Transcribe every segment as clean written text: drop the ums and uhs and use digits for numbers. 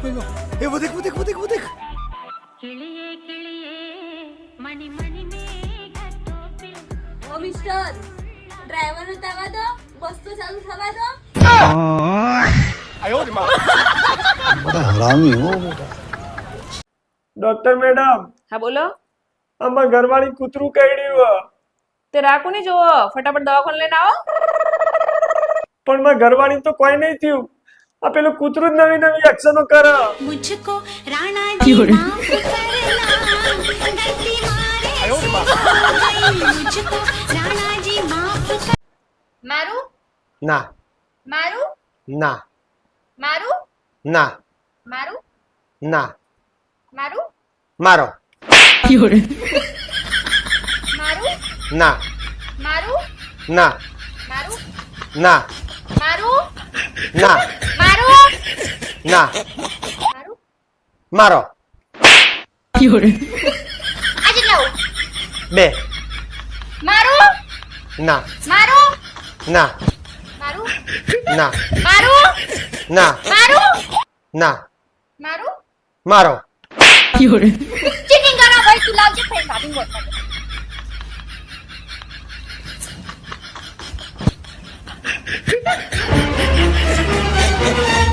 એ वो देख वो देख वो देख वो देख ઓ મિસ્ટર ડ્રાઈવર ને તવા દો બસ તો ચાલુ થવા દો बड़ा हरामी हो बेटा ડોક્ટર મેડમ હા બોલો આમાં ઘરવાળી કૂતરું કરડ્યું તે રાખો ને જો ફટાફટ દવાખાને લઈને આવો પણ માં ઘરવાળી તો કોઈ નહીં થયું આ પેલું કૂતરું જ નવી નવી એક્શનો કરે મુझको राणा जी माफ करना गलती मारे मुझको राणा जी माफ कर मारू ના मारू ના मारू ના मारू ના मारू મારો मारू ના मारू ના मारू ના मारू ના मारू ના मारू મારો આજે લાવ બે मारू ના मारू ના मारू ના मारू ના मारू ના मारू મારો ચીટિંગ કરો ભાઈ તું લાવજે ફ્રેન્ડ ભાભી બોલ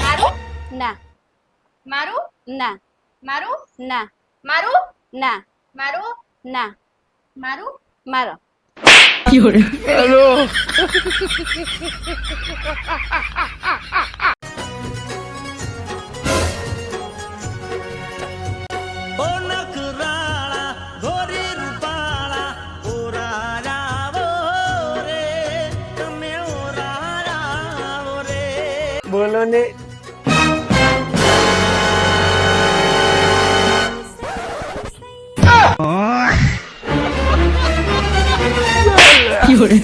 મારું ના મારું ના મારું ના મારું ના મારું ના મારું મારો બોલો ને પણ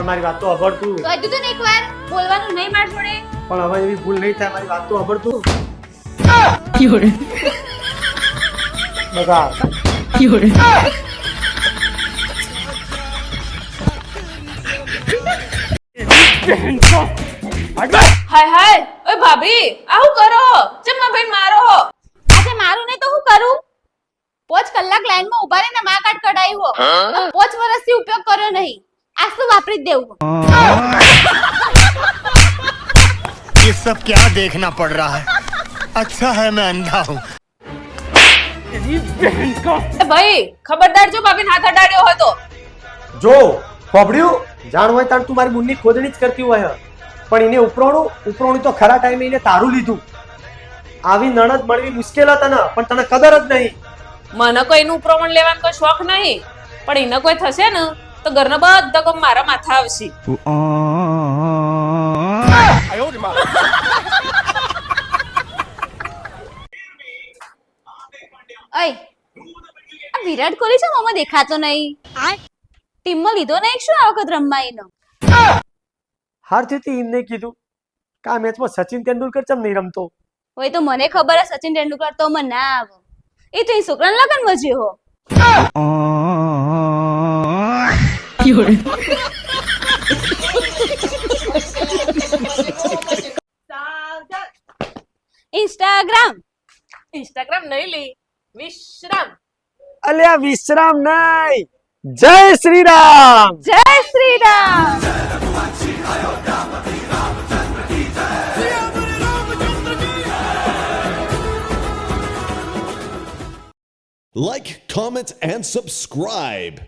મારી વાત તો અભડતું કહી દીધું ને એકવાર બોલવાનું નહીં માર જોડે પણ હવે એવી ભૂલ નહીં થાય મારી વાત તો અભડતું બગા હાય હાય ઓય ભાભી આવું કરો ચમ્મા ભાઈ મારો આજે મારું નહીં તો હું કરું 5 કલાક લાઈનમાં ઉભા રહીને માં કાર્ડ કઢાવ્યો 5 વર્ષથી ઉપયોગ કર્યો નહીં આજ તો વાપરી જ દેવું ये सब क्या देखना पड़ रहा है अच्छा है मैं अंधा हूँ ભાઈ ખબરદાર જો ભાભીને હાથ અડાડ્યો હોય તો જો ખોબડ્યું જાણ હોય તાણ તું મારી બુનની ખોદણી જ કરતી હોય પણ એને ઉપરોણું તો ખરા ટાઈમે એને તારું લીધું આવી નણદ મળવી મુશ્કેલ હતા ને પણ તને કદર જ નહીં મને કોઈ એનું પ્રમાણ લેવાનો કોઈ શોખ નહીં પણ એને કોઈ થશે ને તો ઘરના બધા કામ મારા માથા આવશે ઓય આ વિરાટ કોહલી છે મોમાં દેખાતો નહીં ટીમમાં લીધો નહીં શું આ વખત રમવા એનો હારથી એમને કીધું કે આ મેચમાં સચિન તેંડુલકર ચમ નહીં રમતો હોય તો મને ખબર હે સચિન તેંડુલકર તો મને ના આવે એ તો એ છોકરાના લગનમાં જ હો ઇન્સ્ટાગ્રામ નહીં લી વિશ્રામ અલ્યા વિશ્રામ નહીં જય શ્રી રામ જય Shri Ram Like, comment, and subscribe.